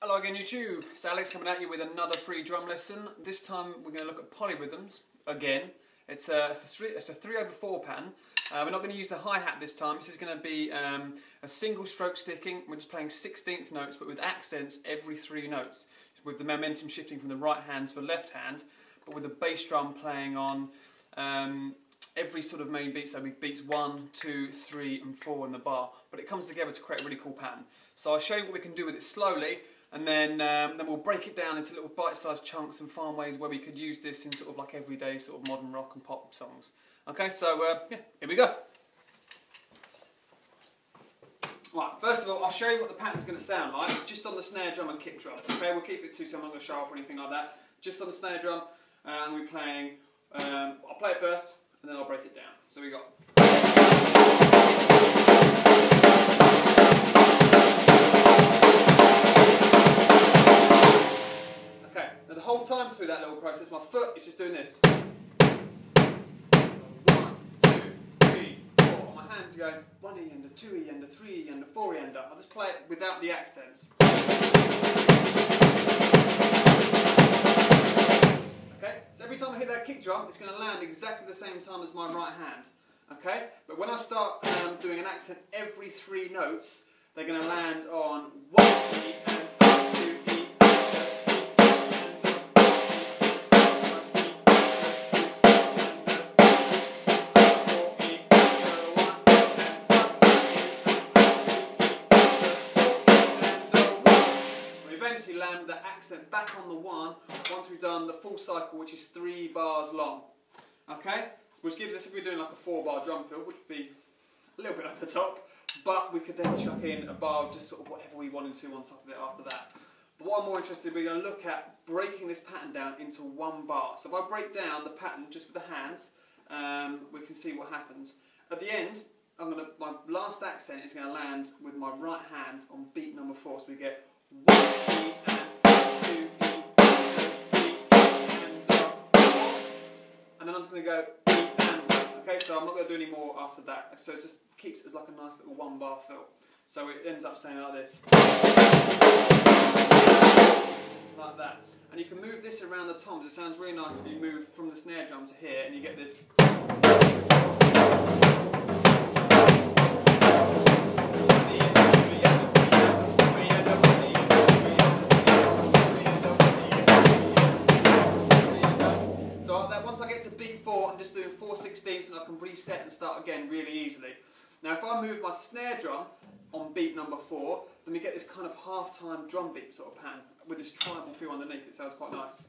Hello again YouTube, it's Alex coming at you with another free drum lesson. This time we're going to look at polyrhythms again. It's a 3/4 pattern. We're not going to use the hi-hat this time. This is going to be a single stroke sticking. We're just playing 16th notes but with accents every 3 notes, with the momentum shifting from the right hand to the left hand, but with the bass drum playing on every sort of main beat, so we beats 1, 2, 3 and 4 in the bar, but it comes together to create a really cool pattern. So I'll show you what we can do with it slowly, and then we'll break it down into little bite-sized chunks and find ways where we could use this in sort of like everyday sort of modern rock and pop songs. Okay, so yeah, here we go. Right, first of all, I'll show you what the pattern's going to sound like, just on the snare drum and kick drum. Okay, we'll keep it to, so I'm not going to show off or anything like that. Just on the snare drum, and we're playing, I'll play it first, and then I'll break it down. So we got... Okay, now the whole time through that little process, my foot is just doing this. 1, 2, 3, 4. And my hands are going 1 E under, 2 E under, 3 E under, 4 E under. I'll just play it without the accents. Okay, so every time I hit that kick drum, it's going to land exactly the same time as my right hand. Okay, but when I start doing an accent every 3 notes, they're going to land on 1 E and 2 E. Eventually land with that accent back on the 1 once we've done the full cycle, which is 3 bars long. Okay, which gives us, if we're doing like a 4-bar drum fill, which would be a little bit over the top, but we could then chuck in a bar of just sort of whatever we wanted to on top of it after that. But what I'm more interested in, we're going to look at breaking this pattern down into 1 bar. So if I break down the pattern just with the hands, we can see what happens. At the end, my last accent is going to land with my right hand on beat number 4, so we get 1 E and 2 E and 3 E and 4, and then I'm just going to go E and 1. Okay, so I'm not going to do any more after that. So it just keeps it as like a nice little 1-bar fill. So it ends up saying like this, like that. And you can move this around the toms. It sounds really nice if you move from the snare drum to here, and you get this. Once I get to beat 4, I'm just doing 4/16 and I can reset and start again really easily. Now if I move my snare drum on beat number 4, then we get this kind of half-time drum beat sort of pattern with this tribal feel underneath. It sounds quite nice.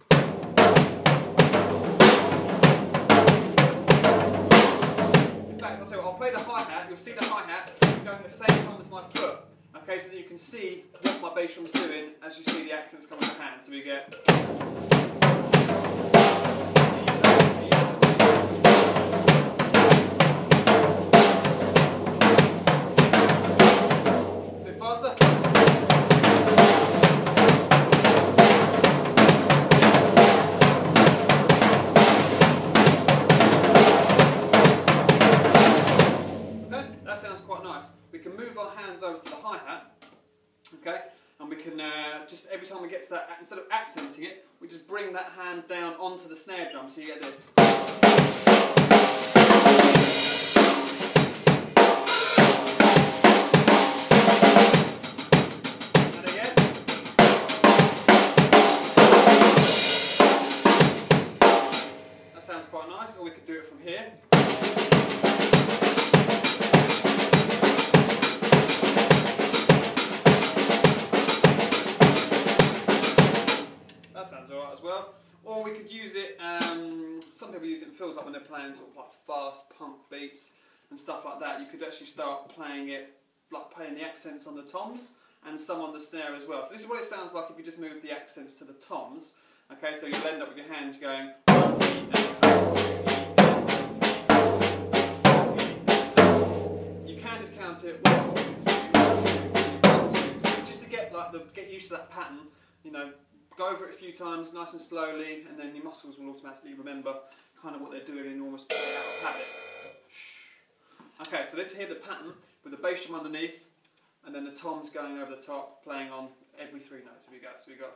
In fact, I'll tell you what, I'll play the hi-hat. You'll see the hi-hat going at the same time as my foot. Okay, so that you can see what my bass drum's doing as you see the accents come with the hand. So we get... That sounds quite nice. We can move our hands over to the hi-hat, okay, and we can just every time we get to that, instead of accenting it, we just bring that hand down onto the snare drum, so you get this. And again. That sounds quite nice, or we could do it from here. That sounds alright as well. Or we could use it, some people use it in fills, like when they're playing sort of like fast punk beats and stuff like that. You could actually start playing it, like playing the accents on the toms and some on the snare as well. So this is what it sounds like if you just move the accents to the toms. Okay, so you'll end up with your hands going 1 E and 2 E. You can just count it 1, 2, 3, 1, 2, 3, 1, 2, 3, just to get used to that pattern, you know. Go over it a few times, nice and slowly, and then your muscles will automatically remember kind of what they're doing and almost play out of habit. Okay, so let's hear the pattern with the bass drum underneath, and then the toms going over the top, playing on every 3 notes. Here we go. So we got.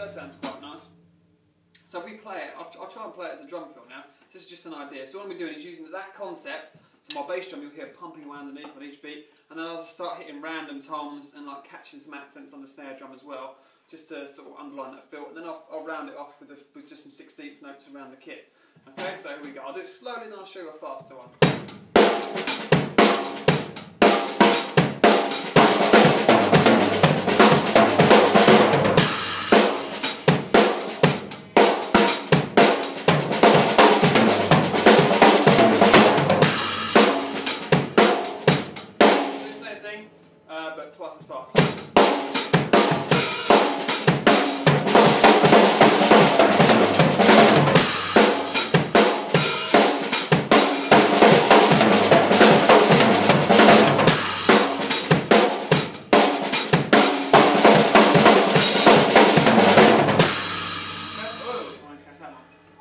Sounds quite nice. So if we play it, I'll try and play it as a drum fill now. This is just an idea. So what I'm doing is using that concept. So my bass drum you'll hear pumping away underneath on each beat, and then I'll just start hitting random toms and like catching some accents on the snare drum as well, just to sort of underline that fill. And then I'll round it off with just some 16th notes around the kit. Okay, so here we go. I'll do it slowly, then I'll show you a faster one. But twice as fast.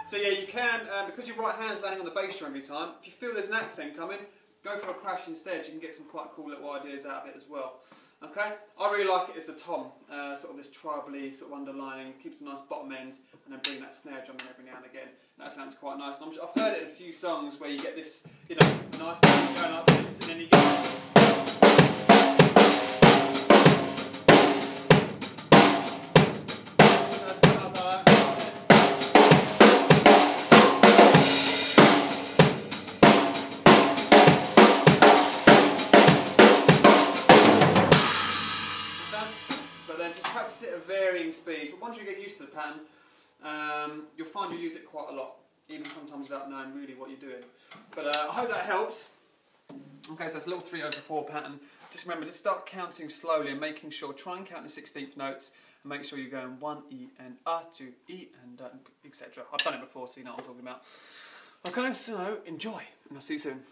So yeah, you can, because your right hand's landing on the bass drum every time, if you feel there's an accent coming, go for a crash instead. You can get some quite cool little ideas out of it as well. Okay, I really like it as a tom, sort of this trebly sort of underlining, keeps a nice bottom end, and then bring that snare drum in every now and again. That sounds quite nice. And I've heard it in a few songs where you get this, you know, nice beat going like this, and then you get. But then just practice it at varying speeds. But once you get used to the pattern, you'll find you use it quite a lot, even sometimes without knowing really what you're doing. But I hope that helps. Okay, so it's a little 3/4 pattern. Just remember to start counting slowly and making sure, try and count the 16th notes and make sure you're going 1 E and A, 2 E and etc. I've done it before, so you know what I'm talking about. Okay, so enjoy, and I'll see you soon.